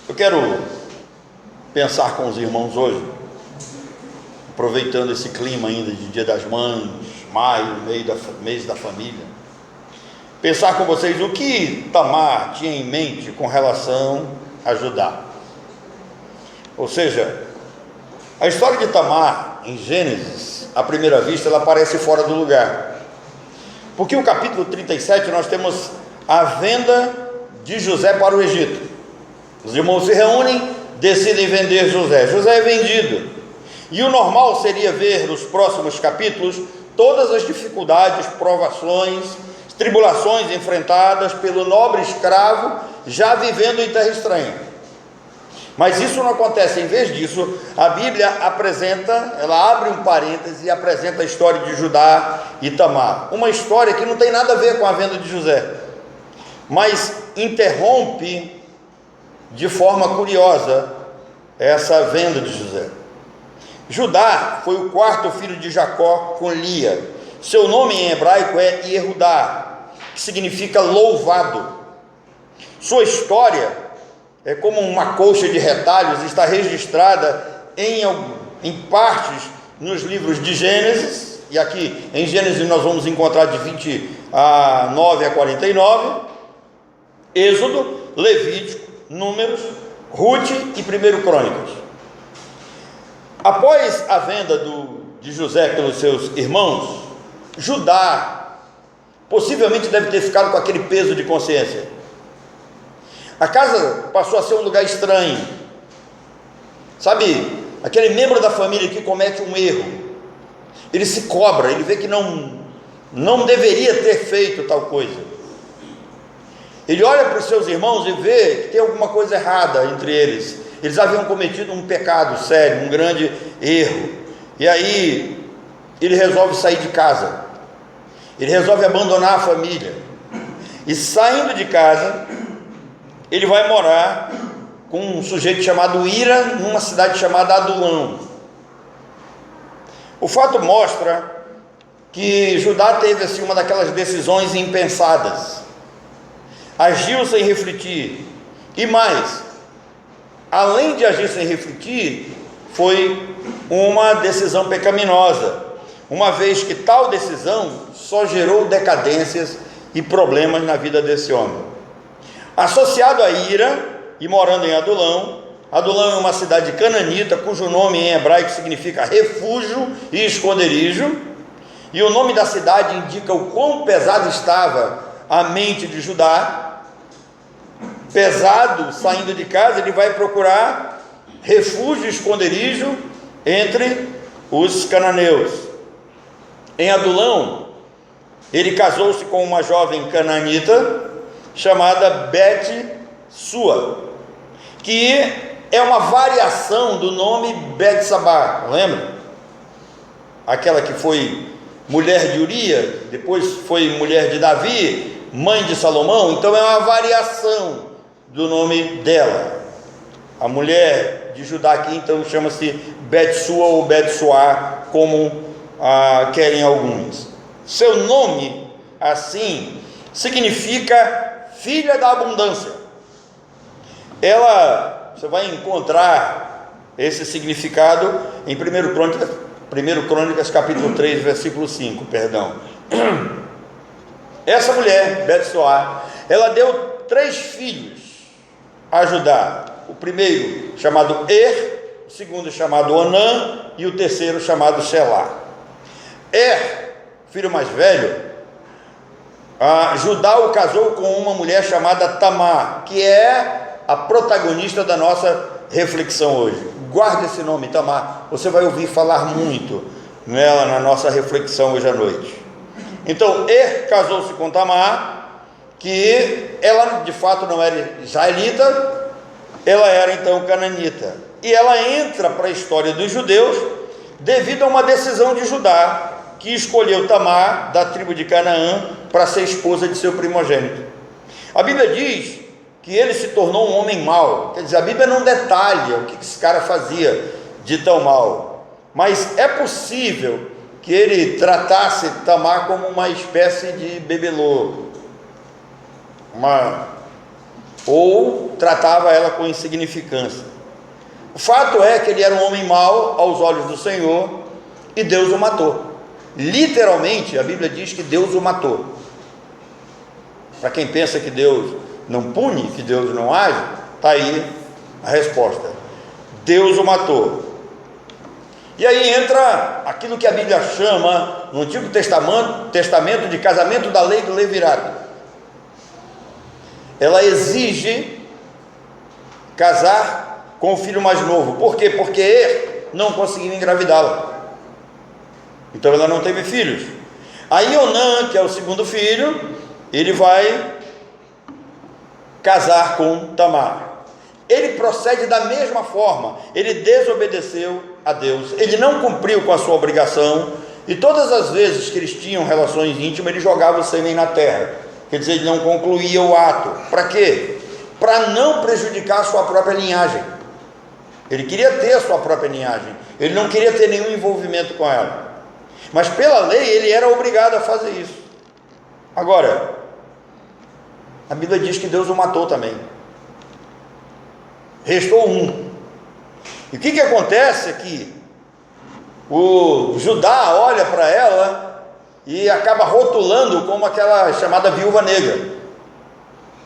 Eu quero pensar com os irmãos hoje, aproveitando esse clima ainda de Dia das Mães, maio, mês da família, pensar com vocês o que Tamar tinha em mente com relação a Judá. Ou seja, a história de Tamar em Gênesis, à primeira vista, ela parece fora do lugar, porque o capítulo 37 nós temos a venda de José para o Egito. Os irmãos se reúnem, decidem vender José. José é vendido, e o normal seria ver nos próximos capítulos todas as dificuldades, provações, tribulações enfrentadas pelo nobre escravo já vivendo em terra estranha. Mas isso não acontece. Em vez disso, a Bíblia ela abre um parêntese e apresenta a história de Judá e Tamar, uma história que não tem nada a ver com a venda de José, mas interrompe de forma curiosa essa venda de José. Judá foi o quarto filho de Jacó com Lia. Seu nome em hebraico é Yehudá, que significa louvado. Sua história é como uma colcha de retalhos, está registrada em partes nos livros de Gênesis, e aqui em Gênesis nós vamos encontrar de 29 a 49, Êxodo, Levítico, Números, Ruth e 1 Crônicas. Após a venda de José pelos seus irmãos, Judá possivelmente deve ter ficado com aquele peso de consciência. A casa passou a ser um lugar estranho, sabe, aquele membro da família que comete um erro, ele se cobra, ele vê que não deveria ter feito tal coisa. Ele olha para os seus irmãos e vê que tem alguma coisa errada entre eles. Eles haviam cometido um pecado sério, um grande erro, e aí ele resolve sair de casa, ele resolve abandonar a família, e saindo de casa, ele vai morar com um sujeito chamado Ira, numa cidade chamada Adulão. O fato mostra que Judá teve assim uma daquelas decisões impensadas, agiu sem refletir, e mais, além de agir sem refletir, foi uma decisão pecaminosa, uma vez que tal decisão só gerou decadências e problemas na vida desse homem. Associado a Ira e morando em Adulão, Adulão é uma cidade cananita, cujo nome em hebraico significa refúgio e esconderijo, e o nome da cidade indica o quão pesado estava a mente de Judá. Pesado, saindo de casa, ele vai procurar refúgio e esconderijo entre os cananeus. Em Adulão, ele casou-se com uma jovem cananita chamada Bet-Sua, que é uma variação do nome Bet-Sabá, lembra? Aquela que foi mulher de Uria, depois foi mulher de Davi, mãe de Salomão. Então é uma variação do nome dela. A mulher de Judá aqui então chama-se Bet-Sua ou Bet-Suá, como querem alguns. Seu nome assim significa filha da abundância. Você vai encontrar esse significado em 1 Crônicas capítulo 3, versículo 5, Essa mulher, Bet-Suá, ela deu 3 filhos a Judá. O primeiro chamado o segundo chamado Onã e o terceiro chamado Selá. Filho mais velho, Judá o casou com uma mulher chamada Tamar, que é a protagonista da nossa reflexão hoje. Guarde esse nome, Tamar, você vai ouvir falar muito nela na nossa reflexão hoje à noite. Então, casou-se com Tamar, que ela de fato não era israelita, ela era então cananita, e ela entra para a história dos judeus devido a uma decisão de Judá, que escolheu Tamar, da tribo de Canaã, para ser esposa de seu primogênito. A Bíblia diz que ele se tornou um homem mau. Quer dizer, a Bíblia não detalha o que esse cara fazia de tão mal, mas é possível que ele tratasse Tamar como uma espécie de bebelô, ou tratava ela com insignificância. O fato é que ele era um homem mau aos olhos do Senhor e Deus o matou. Literalmente, a Bíblia diz que Deus o matou. Para quem pensa que Deus não pune, que Deus não age, está aí a resposta: Deus o matou. E aí entra aquilo que a Bíblia chama no Antigo Testamento de casamento da lei do levirato. Ela exige casar com o filho mais novo. Por quê? Porque ele não conseguiu engravidá-la, então ela não teve filhos. Aí Onã, que é o segundo filho, ele vai casar com Tamar. Ele procede da mesma forma. Ele desobedeceu a Deus, ele não cumpriu com a sua obrigação, e todas as vezes que eles tinham relações íntimas, ele jogava o sêmen na terra. Quer dizer, ele não concluía o ato. Para quê? Para não prejudicar a sua própria linhagem. Ele queria ter a sua própria linhagem, ele não queria ter nenhum envolvimento com ela, mas pela lei ele era obrigado a fazer isso. Agora, a Bíblia diz que Deus o matou também. Restou um. E o que acontece é que o Judá olha para ela e acaba rotulando como aquela chamada viúva negra.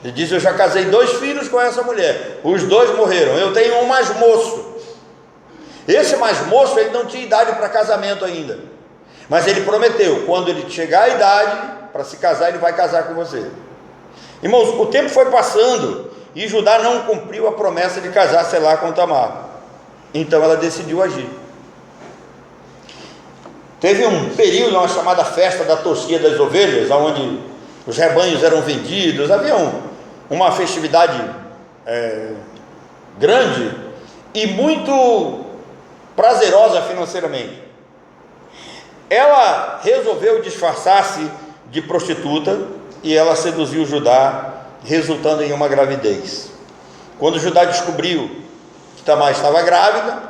Ele diz: eu já casei 2 filhos com essa mulher, os 2 morreram, eu tenho um mais moço. Esse mais moço, ele não tinha idade para casamento ainda, mas ele prometeu: quando ele chegar à idade para se casar, ele vai casar com você. Irmãos, o tempo foi passando e Judá não cumpriu a promessa de casar, sei lá, com Tamar. Então ela decidiu agir. Teve um período, uma chamada festa da tosquia das ovelhas, onde os rebanhos eram vendidos, havia uma festividade grande e muito prazerosa financeiramente. Ela resolveu disfarçar-se de prostituta e ela seduziu Judá, resultando em uma gravidez. Quando Judá descobriu que Tamar estava grávida,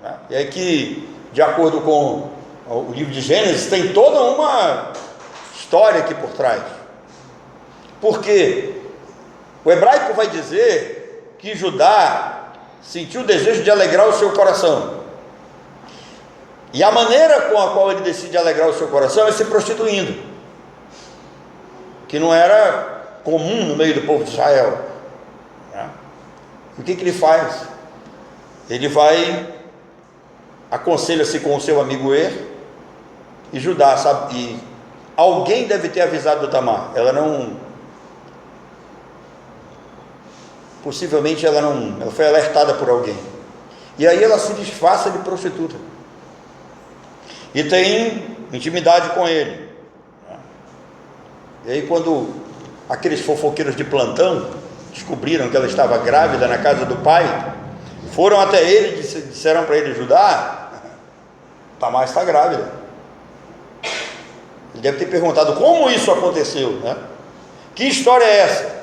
né, e aí que, de acordo com o livro de Gênesis, tem toda uma história aqui por trás. Porque o hebraico vai dizer que Judá sentiu o desejo de alegrar o seu coração, e a maneira com a qual ele decide alegrar o seu coração é se prostituindo, que não era comum no meio do povo de Israel. O que ele faz? Ele vai, aconselha-se com o seu amigo e Judá, sabe? E alguém deve ter avisado Tamar. Possivelmente ela foi alertada por alguém. E aí ela se disfarça de prostituta e tem intimidade com ele. E aí, quando aqueles fofoqueiros de plantão descobriram que ela estava grávida na casa do pai, foram até ele e disseram para ele: Judá, Tamar está grávida. Ele deve ter perguntado: como isso aconteceu, né? Que história é essa?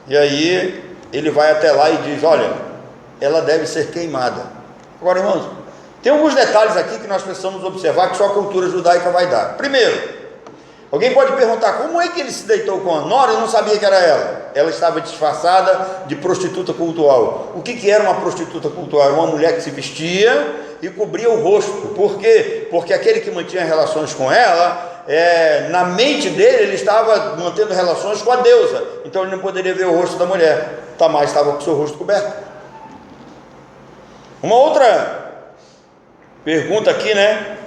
E aí ele vai até lá e diz: olha, ela deve ser queimada. Agora, irmãos, tem alguns detalhes aqui que nós precisamos observar, que só a cultura judaica vai dar. Primeiro, alguém pode perguntar: como é que ele se deitou com a nora e não sabia que era ela? Ela estava disfarçada de prostituta cultual. O que era uma prostituta cultual? Era uma mulher que se vestia e cobria o rosto. Por quê? Porque aquele que mantinha relações com ela, na mente dele, ele estava mantendo relações com a deusa, então ele não poderia ver o rosto da mulher. Tamar estava com o seu rosto coberto. Uma outra pergunta aqui, né?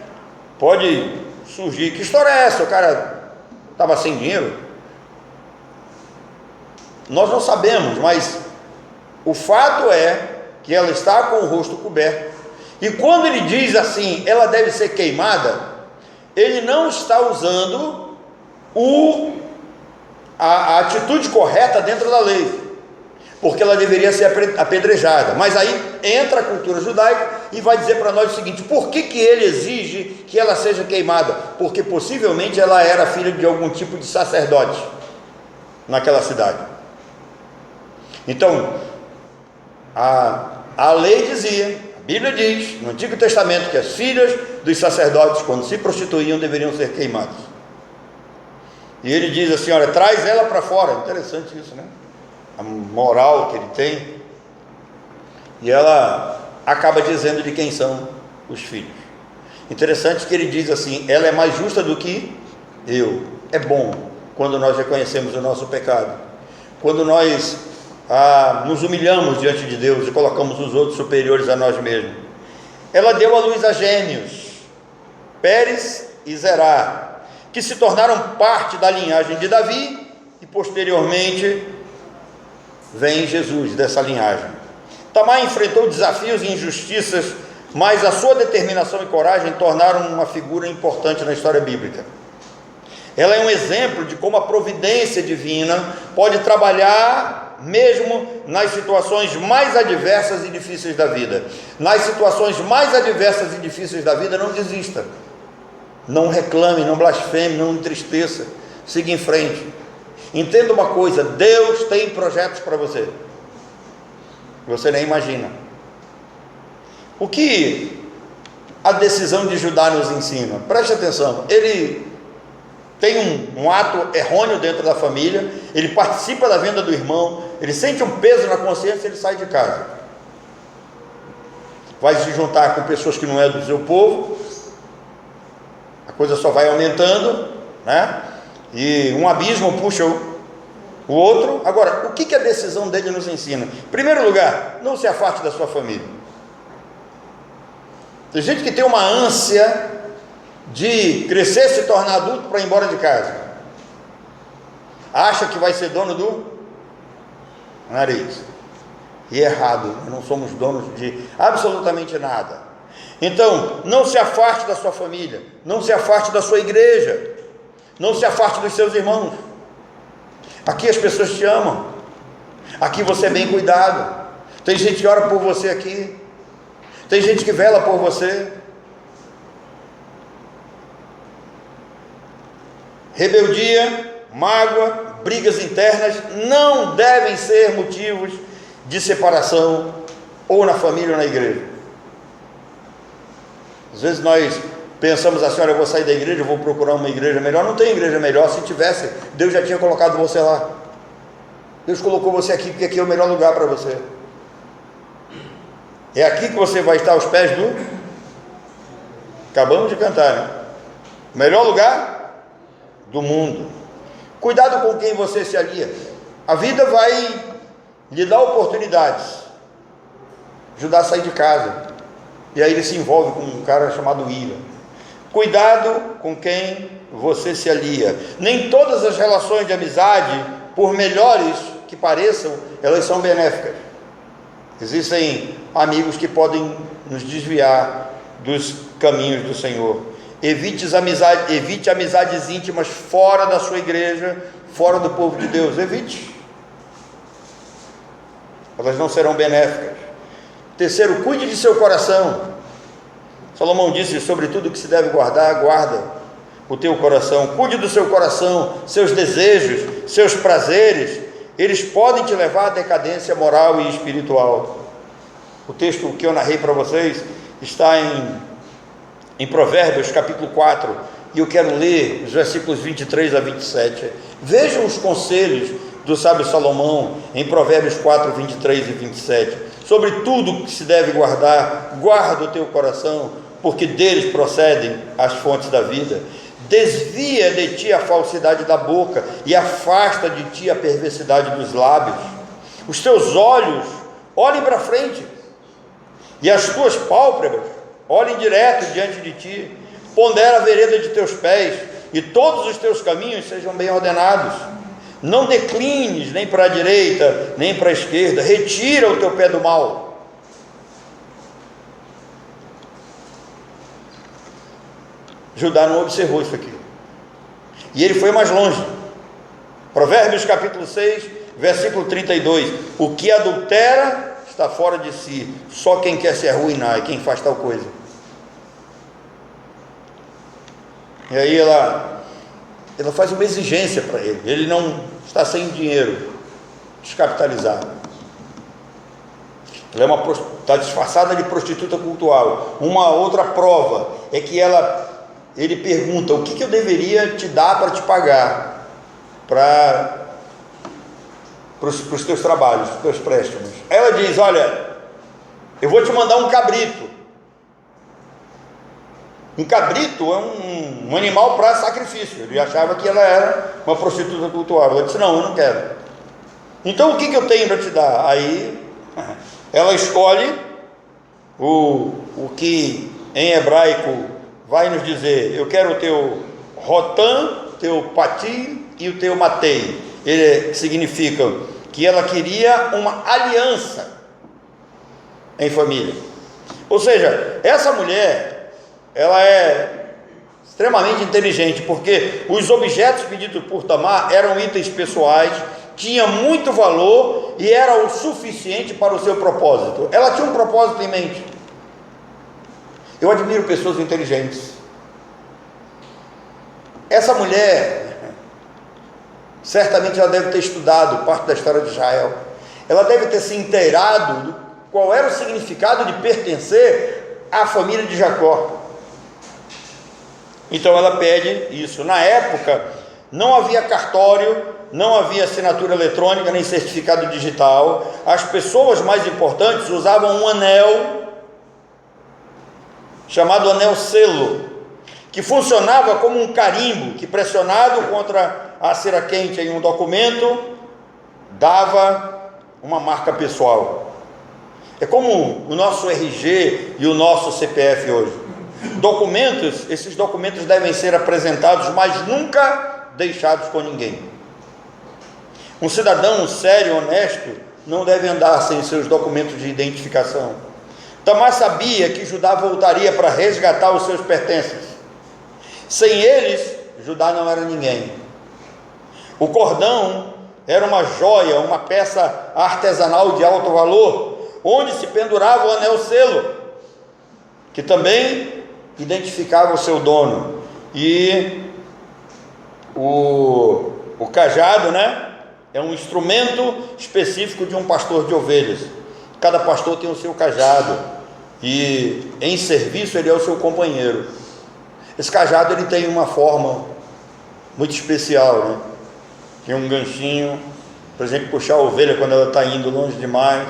Pode surgir: que história é essa? O cara estava sem dinheiro? Nós não sabemos, mas o fato é que ela está com o rosto coberto. E quando ele diz assim, ela deve ser queimada, ele não está usando a atitude correta dentro da lei, porque ela deveria ser apedrejada. Mas aí entra a cultura judaica e vai dizer para nós o seguinte: por que ele exige que ela seja queimada? Porque possivelmente ela era filha de algum tipo de sacerdote naquela cidade. Então, a lei dizia, a Bíblia diz no Antigo Testamento, que as filhas dos sacerdotes, quando se prostituíam, deveriam ser queimadas. E ele diz assim: olha, traz ela para fora. Interessante isso, né? a moral que ele tem, e ela acaba dizendo de quem são os filhos. Interessante que ele diz assim: ela é mais justa do que eu. É bom quando nós reconhecemos o nosso pecado, quando nós nos humilhamos diante de Deus e colocamos os outros superiores a nós mesmos. Ela deu à luz a gêmeos, Pérez e Zerá, que se tornaram parte da linhagem de Davi, e posteriormente vem Jesus dessa linhagem. Tamar enfrentou desafios e injustiças, mas a sua determinação e coragem tornaram uma figura importante na história bíblica. Ela é um exemplo de como a providência divina pode trabalhar mesmo nas situações mais adversas e difíceis da vida. Nas situações mais adversas e difíceis da vida, não desista, não reclame, não blasfeme, não entristeça, siga em frente. Entenda uma coisa: Deus tem projetos para você, você nem imagina. O que a decisão de Judá nos ensina? Preste atenção. Ele tem um ato errôneo dentro da família, ele participa da venda do irmão, ele sente um peso na consciência, ele sai de casa, vai se juntar com pessoas que não é do seu povo, a coisa só vai aumentando, né? E um abismo puxa o outro. Agora, o que a decisão dele nos ensina? Em primeiro lugar, não se afaste da sua família. Tem gente que tem uma ânsia de crescer, se tornar adulto para ir embora de casa, acha que vai ser dono do nariz, e é errado. Não somos donos de absolutamente nada. Então, não se afaste da sua família, não se afaste da sua igreja, não se afaste dos seus irmãos. Aqui as pessoas te amam, aqui você é bem cuidado, tem gente que ora por você aqui, tem gente que vela por você. Rebeldia, mágoa, brigas internas não devem ser motivos de separação, ou na família ou na igreja. Às vezes nós pensamos assim: olha, eu vou sair da igreja, eu vou procurar uma igreja melhor. Não tem igreja melhor. Se tivesse, Deus já tinha colocado você lá. Deus colocou você aqui porque aqui é o melhor lugar para você. É aqui que você vai estar aos pés do... Acabamos de cantar, né? O melhor lugar do mundo. Cuidado com quem você se alia. A vida vai lhe dar oportunidades. Judá a sair de casa, e aí ele se envolve com um cara chamado Ira. Cuidado com quem você se alia. Nem todas as relações de amizade, por melhores que pareçam, elas são benéficas. Existem amigos que podem nos desviar dos caminhos do Senhor. Evite amizades íntimas fora da sua igreja, fora do povo de Deus. Evite. Elas não serão benéficas. Terceiro, cuide de seu coração. Salomão disse: sobre tudo que se deve guardar, guarda o teu coração. Cuide do seu coração, seus desejos, seus prazeres, eles podem te levar à decadência moral e espiritual. O texto que eu narrei para vocês está em Provérbios capítulo 4, e eu quero ler os versículos 23 a 27. Vejam os conselhos do sábio Salomão em Provérbios 4, 23 e 27. Sobre tudo que se deve guardar, guarda o teu coração, porque deles procedem as fontes da vida. Desvia de ti a falsidade da boca, e afasta de ti a perversidade dos lábios. Os teus olhos olhem para frente, e as tuas pálpebras olhem direto diante de ti. Pondera a vereda de teus pés, e todos os teus caminhos sejam bem ordenados. Não declines nem para a direita, nem para a esquerda. Retira o teu pé do mal. Judá não observou isso aqui, e ele foi mais longe. Provérbios capítulo 6, versículo 32. O que adultera está fora de si, só quem quer se arruinar é quem faz tal coisa. E aí ela faz uma exigência para ele. Ele não está sem dinheiro, descapitalizado. Ela está disfarçada de prostituta cultural. Uma outra prova é que ele pergunta: o que eu deveria te dar para te pagar, para para os teus trabalhos, para os teus préstimos. Ela diz: olha, eu vou te mandar um cabrito. Um cabrito é um animal para sacrifício. Ele achava que ela era uma prostituta cultuável. Ela disse: não, eu não quero. Então o que eu tenho para te dar? Aí ela escolhe o que em hebraico vai nos dizer: eu quero o teu rotam, teu patim e o teu matei. Ele significa que ela queria uma aliança em família. Ou seja, essa mulher, ela é extremamente inteligente, porque os objetos pedidos por Tamar eram itens pessoais, tinha muito valor e era o suficiente para o seu propósito. Ela tinha um propósito em mente. Eu admiro pessoas inteligentes. Essa mulher, certamente ela deve ter estudado parte da história de Israel. Ela deve ter se inteirado do qual era o significado de pertencer à família de Jacó. Então ela pede isso. Na época não havia cartório, não havia assinatura eletrônica nem certificado digital. As pessoas mais importantes usavam um anel chamado anel selo, que funcionava como um carimbo que, pressionado contra a cera quente em um documento, dava uma marca pessoal. É como o nosso RG e o nosso CPF hoje. Documentos, esses documentos devem ser apresentados, mas nunca deixados com ninguém. Um cidadão sério, honesto, não deve andar sem seus documentos de identificação. Tamar sabia que Judá voltaria para resgatar os seus pertences. Sem eles, Judá não era ninguém. O cordão era uma joia, uma peça artesanal de alto valor, onde se pendurava o anel selo, que também identificava o seu dono. E o cajado, é um instrumento específico de um pastor de ovelhas. Cada pastor tem o seu cajado, e em serviço ele é o seu companheiro. Esse cajado ele tem uma forma muito especial, Tem um ganchinho para a gente puxar a ovelha quando ela está indo longe demais.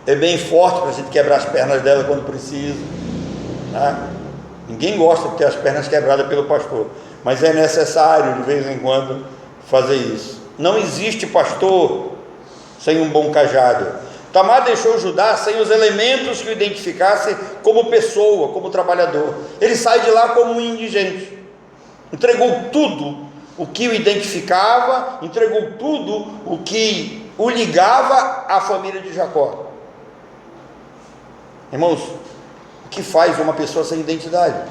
É bem forte para a gente quebrar as pernas dela quando precisa. Ninguém gosta de ter as pernas quebradas pelo pastor, mas é necessário de vez em quando fazer isso. Não existe pastor sem um bom cajado. Tamar deixou Judá sem os elementos que o identificassem como pessoa, como trabalhador. Ele sai de lá como um indigente. Entregou tudo o que o identificava, entregou tudo o que o ligava à família de Jacó. Irmãos, o que faz uma pessoa sem identidade?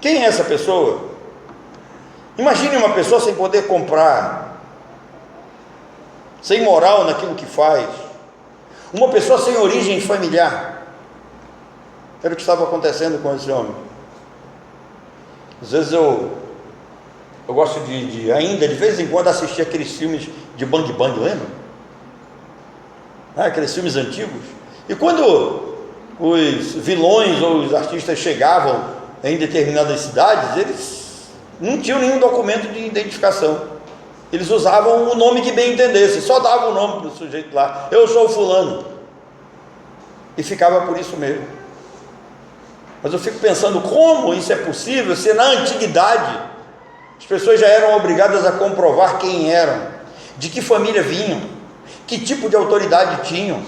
Quem é essa pessoa? Imagine uma pessoa sem poder comprar, sem moral naquilo que faz, uma pessoa sem origem familiar. Era o que estava acontecendo com esse homem. Às vezes eu gosto ainda de vez em quando assistir aqueles filmes de Bang Bang, lembra? Aqueles filmes antigos. E quando os vilões ou os artistas chegavam em determinadas cidades, eles não tinham nenhum documento de identificação. Eles usavam o nome que bem entendesse, só davam o nome do sujeito lá: eu sou fulano, e ficava por isso mesmo. Mas eu fico pensando, como isso é possível, se na antiguidade as pessoas já eram obrigadas a comprovar quem eram, de que família vinham, que tipo de autoridade tinham,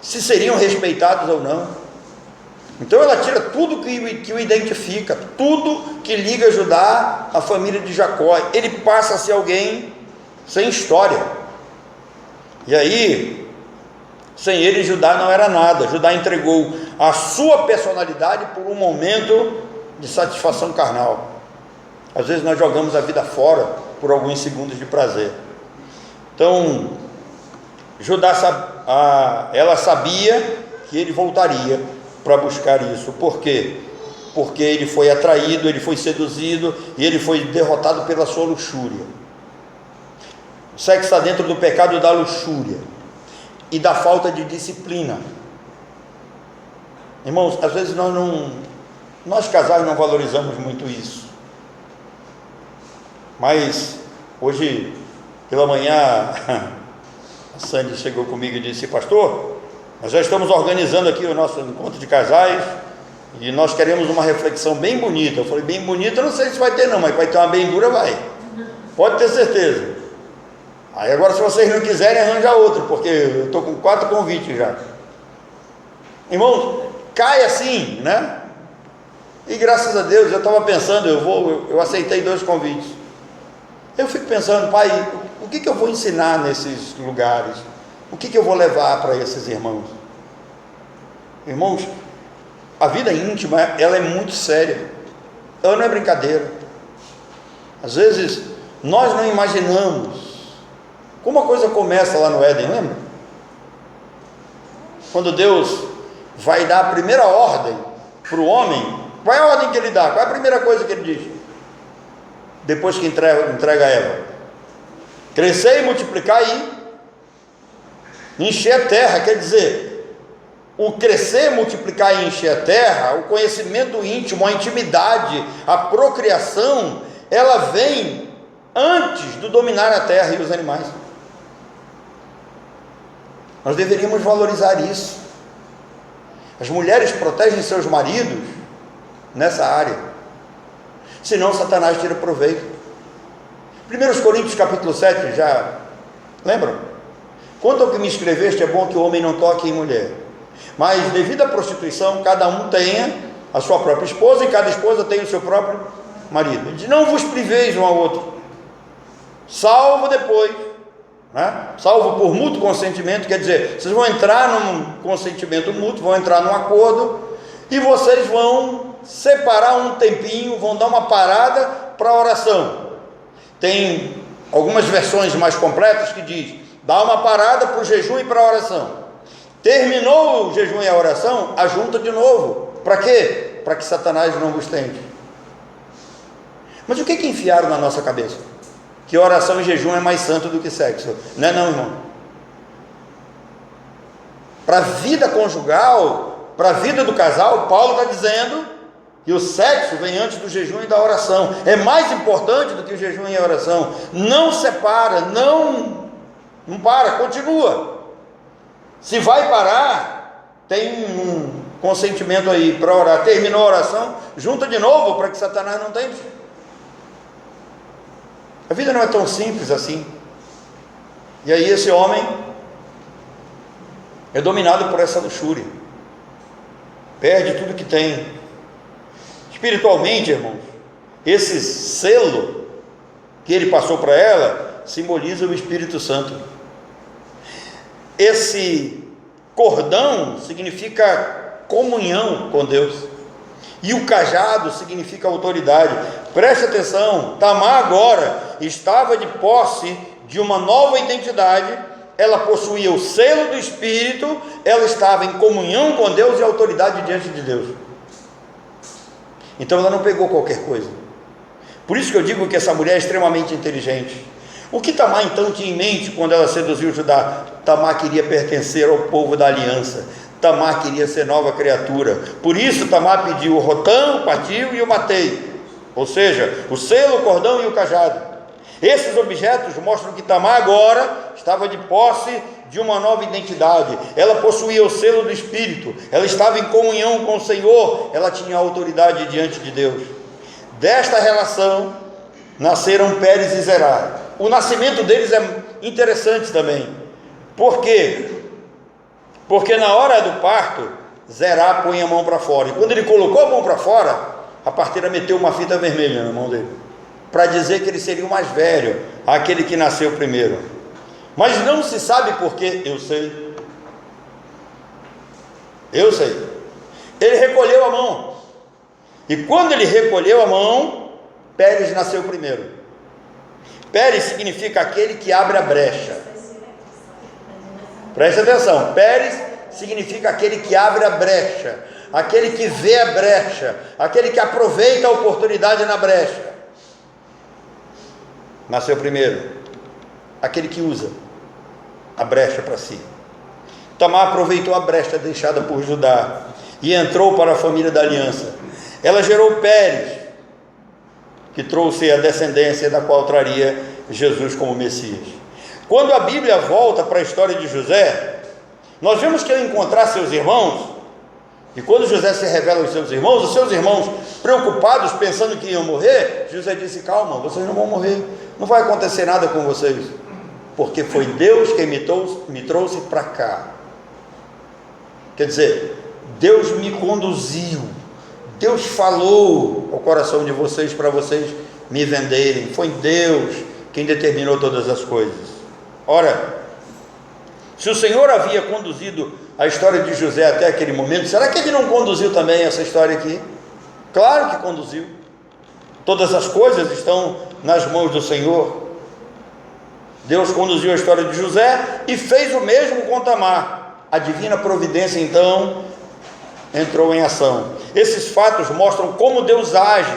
se seriam respeitados ou não. Então ela tira tudo que o identifica, tudo que liga Judá à família de Jacó. Ele passa a ser alguém sem história. E aí, sem ele, Judá não era nada. Judá entregou a sua personalidade por um momento de satisfação carnal. Às vezes nós jogamos a vida fora por alguns segundos de prazer. Então, ela sabia que ele voltaria para buscar isso. Por quê? Porque ele foi atraído, ele foi seduzido e ele foi derrotado pela sua luxúria. O sexo está dentro do pecado da luxúria e da falta de disciplina. Irmãos, às vezes nós casais não valorizamos muito isso. Mas hoje Pela manhã, a Sandy chegou comigo e disse: pastor, nós já estamos organizando aqui o nosso encontro de casais e nós queremos uma reflexão bem bonita. Eu falei: bem bonita, eu não sei se vai ter não, mas vai ter uma bem dura, vai, pode ter certeza. Aí agora, se vocês não quiserem, arranja outro, porque eu estou com 4 convites já. Irmãos, cai assim, né? E graças a Deus, eu estava pensando, eu aceitei 2 convites. Eu fico pensando: pai, o que eu vou ensinar nesses lugares? O que eu vou levar para esses irmãos? Irmãos, a vida íntima, ela é muito séria, ela não é brincadeira. Às vezes, nós não imaginamos como a coisa começa lá no Éden, lembra? Quando Deus vai dar a primeira ordem para o homem, qual é a ordem que ele dá? Qual é a primeira coisa que ele diz? Depois que entrega a Eva: crescer e multiplicar e encher a terra. Quer dizer, o crescer, multiplicar e encher a terra, o conhecimento íntimo, a intimidade, a procriação, ela vem antes do dominar a terra e os animais. Nós deveríamos valorizar isso. As mulheres protegem seus maridos nessa área, senão Satanás tira proveito. 1 Coríntios capítulo 7, já lembram? Quanto ao que me escreveste, é bom que o homem não toque em mulher, mas devido à prostituição, cada um tenha a sua própria esposa, e cada esposa tenha o seu próprio marido. Ele diz: não vos priveis um ao outro, salvo depois, né? Salvo por mútuo consentimento. Quer dizer, vocês vão entrar num consentimento mútuo, vão entrar num acordo, e vocês vão separar um tempinho, vão dar uma parada para a oração. Tem algumas versões mais completas que diz: dá uma parada para o jejum e para a oração. Terminou o jejum e a oração, ajunta de novo. Para quê? Para que Satanás não vos tente. Mas o que enfiaram na nossa cabeça? Que oração e jejum é mais santo do que sexo. Não é não, irmão. Para a vida conjugal, para a vida do casal, Paulo está dizendo que o sexo vem antes do jejum e da oração. É mais importante do que o jejum e a oração. Não separa, não para, continua. Se vai parar, tem um consentimento aí para orar. Terminou a oração, junta de novo para que Satanás não tente. A vida não é tão simples assim. E aí esse homem é dominado por essa luxúria, perde tudo que tem. Espiritualmente, irmãos, esse selo que ele passou para ela simboliza o Espírito Santo. Esse cordão significa comunhão com Deus, e o cajado significa autoridade. Preste atenção, Tamar agora estava de posse de uma nova identidade. Ela possuía o selo do Espírito, ela estava em comunhão com Deus e autoridade diante de Deus. Então ela não pegou qualquer coisa. Por isso que eu digo que essa mulher é extremamente inteligente. O que Tamar então tinha em mente quando ela seduziu Judá? Tamar queria pertencer ao povo da aliança. Tamar queria ser nova criatura. Por isso Tamar pediu o rotão, o patil e o matei, ou seja, o selo, o cordão e o cajado. Esses objetos mostram que Tamar agora estava de posse de uma nova identidade. Ela possuía o selo do Espírito, ela estava em comunhão com o Senhor, ela tinha autoridade diante de Deus. Desta relação nasceram Pérez e Zerá. O nascimento deles é interessante também. Por quê? Porque na hora do parto, Zerá põe a mão para fora, e quando ele colocou a mão para fora, a parteira meteu uma fita vermelha na mão dele, para dizer que ele seria o mais velho, aquele que nasceu primeiro. Mas não se sabe por quê. Eu sei. Ele recolheu a mão, e quando ele recolheu a mão, Pérez nasceu primeiro. Pérez significa aquele que abre a brecha. Preste atenção, Pérez significa aquele que abre a brecha, aquele que vê a brecha, aquele que aproveita a oportunidade na brecha. Nasceu primeiro aquele que usa a brecha para si. Tamar aproveitou a brecha deixada por Judá e entrou para a família da aliança. Ela gerou Pérez, que trouxe a descendência da qual traria Jesus como Messias. Quando a Bíblia volta para a história de José, nós vemos que ao encontrar seus irmãos, e quando José se revela aos seus irmãos, os seus irmãos preocupados, pensando que iam morrer, José disse: calma, vocês não vão morrer, não vai acontecer nada com vocês, porque foi Deus quem me trouxe para cá. Quer dizer, Deus me conduziu, Deus falou ao coração de vocês para vocês me venderem, foi Deus quem determinou todas as coisas. Ora, se o Senhor havia conduzido a história de José até aquele momento, será que Ele não conduziu também essa história aqui? Claro que conduziu. Todas as coisas estão nas mãos do Senhor. Deus conduziu a história de José e fez o mesmo com Tamar. A divina providência então entrou em ação. Esses fatos mostram como Deus age,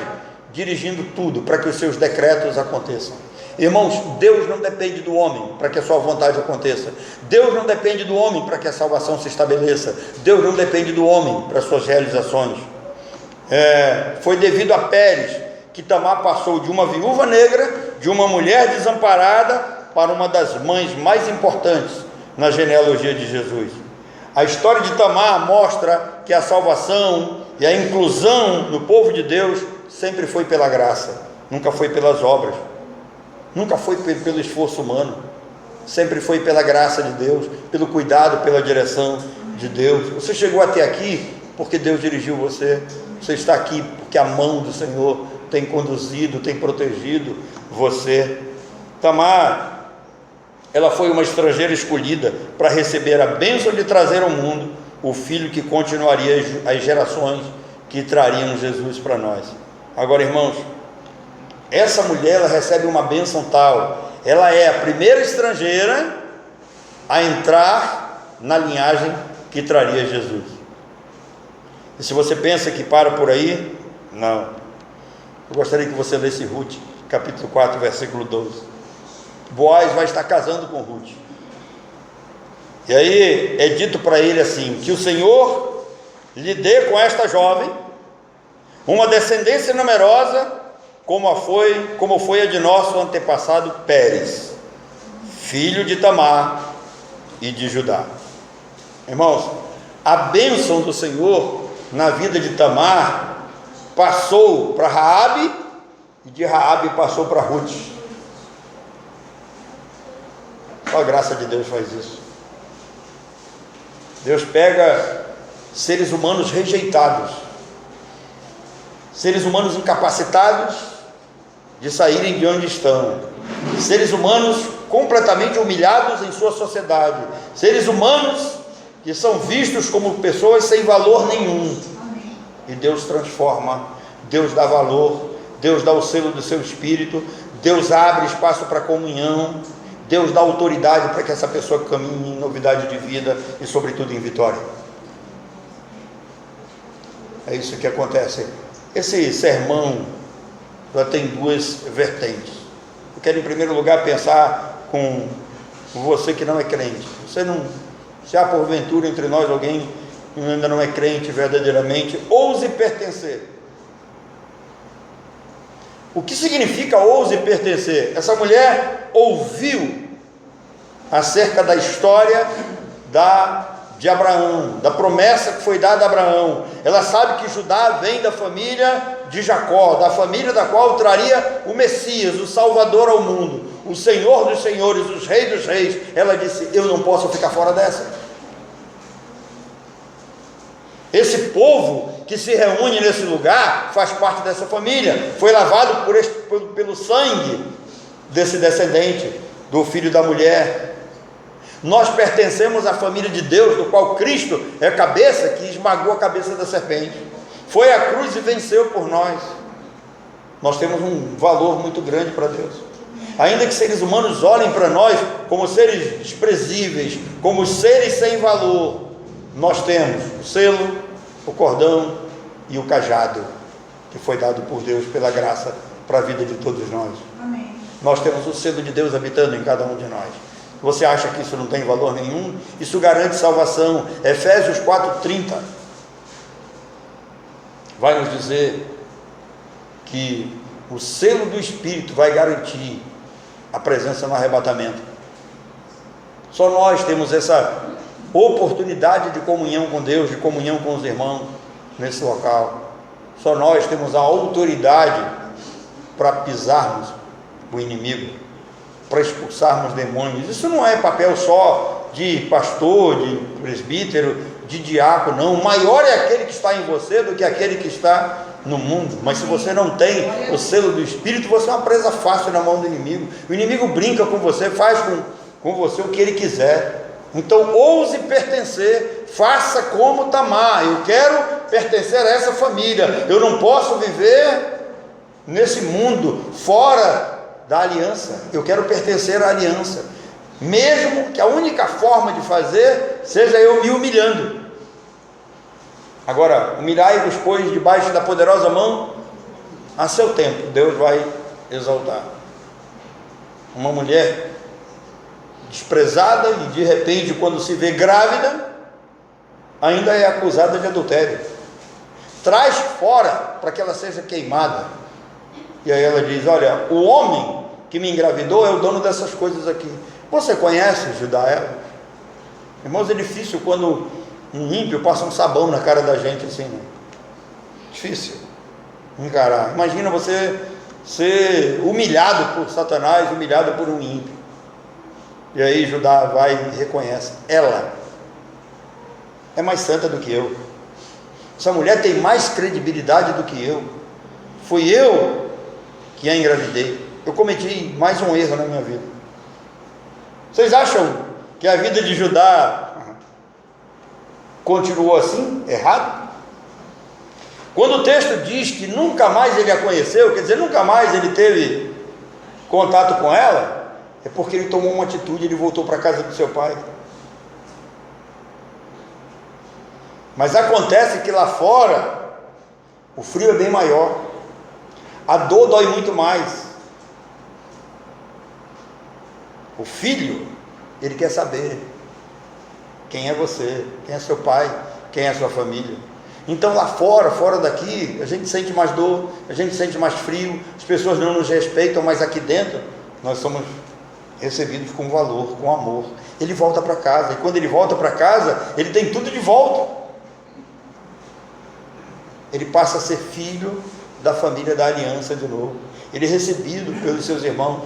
dirigindo tudo para que os seus decretos aconteçam. Irmãos, Deus não depende do homem para que a sua vontade aconteça. Deus não depende do homem para que a salvação se estabeleça. Deus não depende do homem para as suas realizações. Foi devido a Pérez que Tamar passou de uma viúva negra, de uma mulher desamparada, para uma das mães mais importantes na genealogia de Jesus. A história de Tamar mostra que a salvação e a inclusão no povo de Deus sempre foi pela graça, nunca foi pelas obras. Nunca foi pelo esforço humano, sempre foi pela graça de Deus, pelo cuidado, pela direção de Deus. Você chegou até aqui porque Deus dirigiu você. Você está aqui porque a mão do Senhor tem conduzido, tem protegido você. Tamar, ela foi uma estrangeira escolhida para receber a bênção de trazer ao mundo o filho que continuaria as gerações que trariam Jesus para nós. Agora, irmãos, essa mulher, ela recebe uma bênção tal, ela é a primeira estrangeira a entrar na linhagem que traria Jesus. E se você pensa que para por aí, não. Eu gostaria que você lesse Ruth, capítulo 4, versículo 12. Boaz vai estar casando com Ruth, e aí é dito para ele assim: que o Senhor lhe dê com esta jovem uma descendência numerosa, como foi a de nosso antepassado Pérez, filho de Tamar e de Judá. Irmãos, a bênção do Senhor na vida de Tamar passou para Raabe, e de Raabe passou para Ruth. Só a graça de Deus faz isso. Deus pega seres humanos rejeitados, seres humanos incapacitados de saírem de onde estão, seres humanos completamente humilhados em sua sociedade, seres humanos que são vistos como pessoas sem valor nenhum, e Deus transforma, Deus dá valor, Deus dá o selo do seu Espírito, Deus abre espaço para comunhão, Deus dá autoridade para que essa pessoa caminhe em novidade de vida e sobretudo em vitória. É isso que acontece. Esse sermão já tem duas vertentes. Eu quero em primeiro lugar pensar com você que não é crente. Se há porventura entre nós alguém que ainda não é crente verdadeiramente, ouse pertencer. O que significa ouse pertencer? Essa mulher ouviu acerca da história de Abraão, da promessa que foi dada a Abraão. Ela sabe que Judá vem da família de Jacó, da família da qual traria o Messias, o Salvador ao mundo, o Senhor dos senhores, os Reis dos reis. Ela disse: eu não posso ficar fora dessa. Esse povo que se reúne nesse lugar faz parte dessa família, foi lavado pelo sangue desse descendente, do filho da mulher. Nós pertencemos à família de Deus, do qual Cristo é a cabeça que esmagou a cabeça da serpente, foi à cruz e venceu por nós. Nós temos um valor muito grande para Deus, ainda que seres humanos olhem para nós como seres desprezíveis, como seres sem valor. Nós temos o selo, o cordão e o cajado que foi dado por Deus pela graça para a vida de todos nós. Amém. Nós temos o selo de Deus habitando em cada um de nós. Você acha que isso não tem valor nenhum? Isso garante salvação. Efésios 4:30 vai nos dizer que o selo do Espírito vai garantir a presença no arrebatamento. Só nós temos essa oportunidade de comunhão com Deus, de comunhão com os irmãos nesse local. Só nós temos a autoridade para pisarmos o inimigo, para expulsarmos demônios. Isso não é papel só de pastor, de presbítero, de diácono, não. O maior é aquele que está em você do que aquele que está no mundo. Mas se você não tem o selo do Espírito, você é uma presa fácil na mão do inimigo. O inimigo brinca com você, faz com você o que ele quiser. Então ouse pertencer, faça como Tamar. Eu quero pertencer a essa família. Eu não posso viver nesse mundo fora da aliança. Eu quero pertencer à aliança, mesmo que a única forma de fazer seja eu me humilhando. Agora, humilhai-vos, pois, debaixo da poderosa mão, a seu tempo Deus vai exaltar. Uma mulher desprezada e de repente, quando se vê grávida, ainda é acusada de adultério. Traz fora para que ela seja queimada. E aí ela diz: olha, o homem que me engravidou é o dono dessas coisas aqui. Você conhece Judá? Ela? Irmãos, é difícil quando um ímpio passa um sabão na cara da gente assim, né? Difícil encarar. Imagina você ser humilhado por Satanás, humilhado por um ímpio. E aí Judá vai e reconhece: ela é mais santa do que eu. Essa mulher tem mais credibilidade do que eu. Fui eu que a engravidei. Eu cometi mais um erro na minha vida. Vocês acham que a vida de Judá continuou assim, errado? Quando o texto diz que nunca mais ele a conheceu, quer dizer, nunca mais ele teve contato com ela, é porque ele tomou uma atitude, ele voltou para a casa do seu pai. Mas acontece que lá fora o frio é bem maior, a dor dói muito mais. O filho, ele quer saber quem é você, quem é seu pai, quem é sua família. Então lá fora, fora daqui, a gente sente mais dor, a gente sente mais frio, as pessoas não nos respeitam, mas aqui dentro nós somos recebidos com valor, com amor. Ele volta para casa, e quando ele volta para casa, ele tem tudo de volta. Ele passa a ser filho da família da aliança de novo. Ele é recebido pelos seus irmãos.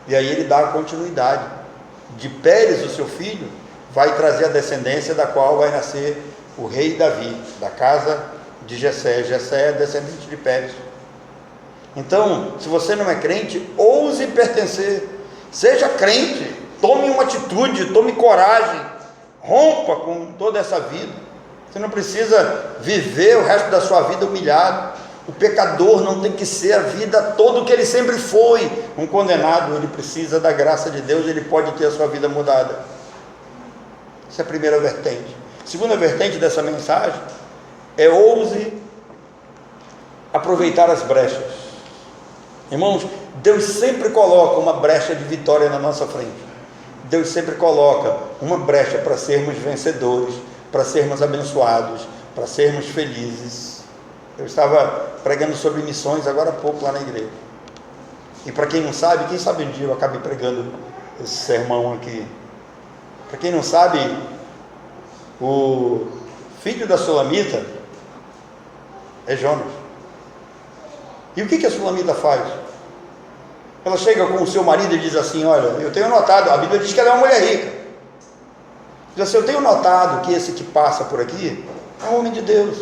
E aí ele dá a continuidade. De Pérez, o seu filho, vai trazer a descendência da qual vai nascer o rei Davi, da casa de Jessé. Jessé é descendente de Pérez. Então, se você não é crente, ouse pertencer. Seja crente, tome uma atitude, tome coragem, rompa com toda essa vida. Você não precisa viver o resto da sua vida humilhado. O pecador não tem que ser a vida toda o que ele sempre foi. Um condenado, ele precisa da graça de Deus, ele pode ter a sua vida mudada. Essa é a primeira vertente. A segunda vertente dessa mensagem é: ouse aproveitar as brechas. Irmãos, Deus sempre coloca uma brecha de vitória na nossa frente. Deus sempre coloca uma brecha para sermos vencedores, para sermos abençoados, para sermos felizes. Eu estava pregando sobre missões agora há pouco lá na igreja. E para quem não sabe, quem sabe um dia eu acabei pregando esse sermão aqui. Para quem não sabe, o filho da Sulamita é Jonas. E o que a Sulamita faz? Ela chega com o seu marido e diz assim: olha, eu tenho notado, a Bíblia diz que ela é uma mulher rica. Diz assim: eu tenho notado que esse que passa por aqui é um homem de Deus.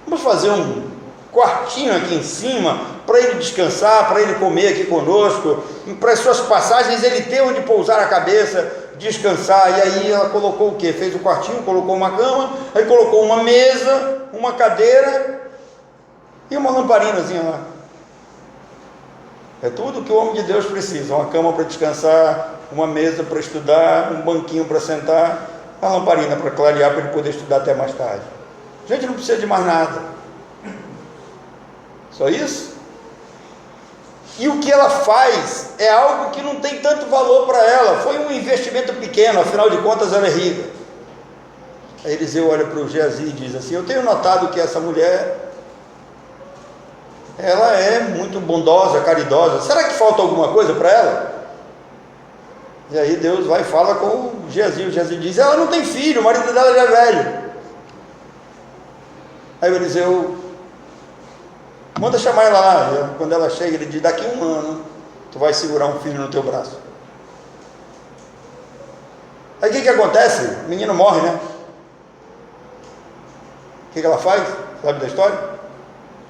Vamos fazer um quartinho aqui em cima, para ele descansar, para ele comer aqui conosco, para as suas passagens ele ter onde pousar a cabeça, descansar. E aí ela colocou o quê? Fez o quartinho, colocou uma cama, aí colocou uma mesa, uma cadeira e uma lamparinazinha lá. É tudo que o homem de Deus precisa: uma cama para descansar, uma mesa para estudar, um banquinho para sentar, uma lamparina para clarear, para ele poder estudar até mais tarde. A gente não precisa de mais nada. Só isso. E o que ela faz é algo que não tem tanto valor para ela. Foi um investimento pequeno, afinal de contas ela é rica. Aí Eliseu olha para o Geazi e diz assim: eu tenho notado que essa mulher, ela é muito bondosa, caridosa. Será que falta alguma coisa para ela? E aí Deus vai e fala com o Geazi diz, ela não tem filho, o marido dela já é velho. Aí o Eliseu manda chamar ela lá. Quando ela chega, ele diz, daqui a 1 ano tu vai segurar um filho no teu braço. Aí o que acontece? O menino morre, né? O que ela faz? Sabe da história?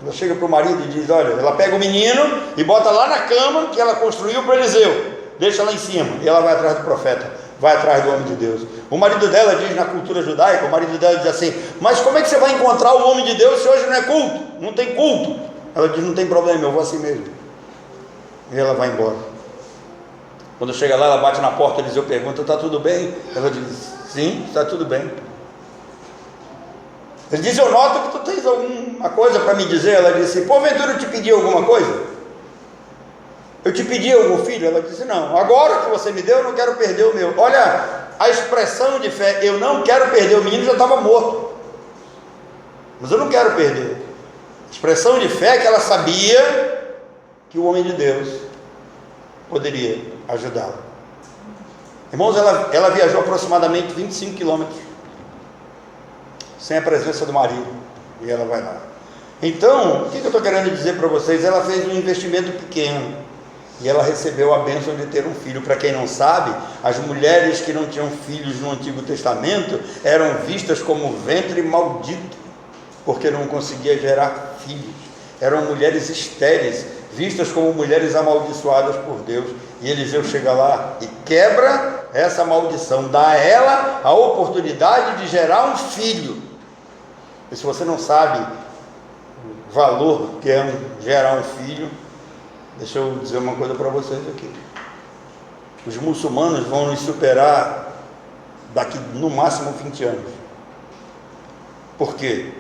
Ela chega para o marido e diz, olha, ela pega o menino e bota lá na cama que ela construiu para Eliseu, deixa lá em cima, e ela vai atrás do profeta, vai atrás do homem de Deus. O marido dela diz, na cultura judaica, o marido dela diz assim, mas como é que você vai encontrar o homem de Deus se hoje não é culto? Não tem culto. Ela diz, não tem problema, eu vou assim mesmo. E ela vai embora. Quando chega lá, ela bate na porta, Eliseu pergunta, está tudo bem? Ela diz, sim, está tudo bem. Ele diz, eu noto que tu tens alguma coisa para me dizer. Ela disse, porventura eu te pedi alguma coisa? Eu te pedi algum filho? Ela disse, não, agora que você me deu, eu não quero perder o meu. Olha, a expressão de fé, eu não quero perder, o menino já estava morto, mas eu não quero perder. A expressão de fé é que ela sabia que o homem de Deus poderia ajudá-la. Irmãos, ela viajou aproximadamente 25 quilômetros, sem a presença do marido, e ela vai lá. Então, o que eu estou querendo dizer para vocês? Ela fez um investimento pequeno, e ela recebeu a bênção de ter um filho. Para quem não sabe, as mulheres que não tinham filhos no Antigo Testamento eram vistas como ventre maldito, porque não conseguia gerar filhos. Eram mulheres estéreis, vistas como mulheres amaldiçoadas por Deus. E Eliseu chega lá e quebra essa maldição, dá a ela a oportunidade de gerar um filho. E se você não sabe o valor que é gerar um filho, deixa eu dizer uma coisa para vocês aqui. Os muçulmanos vão nos superar daqui no máximo 20 anos. Por quê?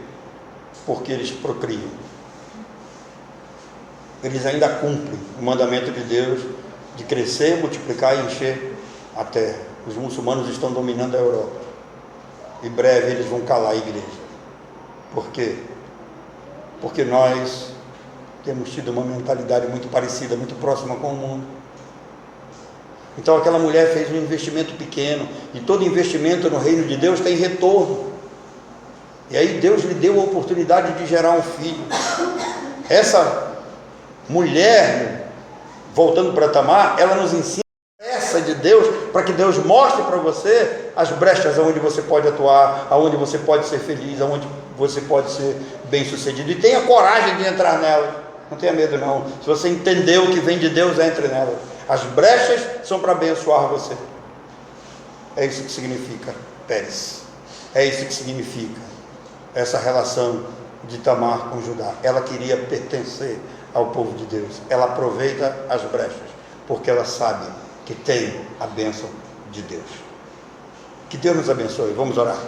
Porque eles procriam. Eles ainda cumprem o mandamento de Deus de crescer, multiplicar e encher a terra. Os muçulmanos estão dominando a Europa. Em breve eles vão calar a igreja. Por quê? Porque nós temos tido uma mentalidade muito parecida, muito próxima com o mundo. Então aquela mulher fez um investimento pequeno, e todo investimento no reino de Deus tem retorno. E aí Deus lhe deu a oportunidade de gerar um filho. Essa mulher, voltando para Tamar, ela nos ensina essa de Deus, para que Deus mostre para você as brechas aonde você pode atuar, aonde você pode ser feliz, aonde você pode ser bem sucedido, e tenha coragem de entrar nela. Não tenha medo não. Se você entendeu o que vem de Deus, entre nela. As brechas são para abençoar você. É isso que significa Pérez. É isso que significa essa relação de Tamar com Judá. Ela queria pertencer ao povo de Deus. Ela aproveita as brechas, porque ela sabe que tem a bênção de Deus. Que Deus nos abençoe. Vamos orar.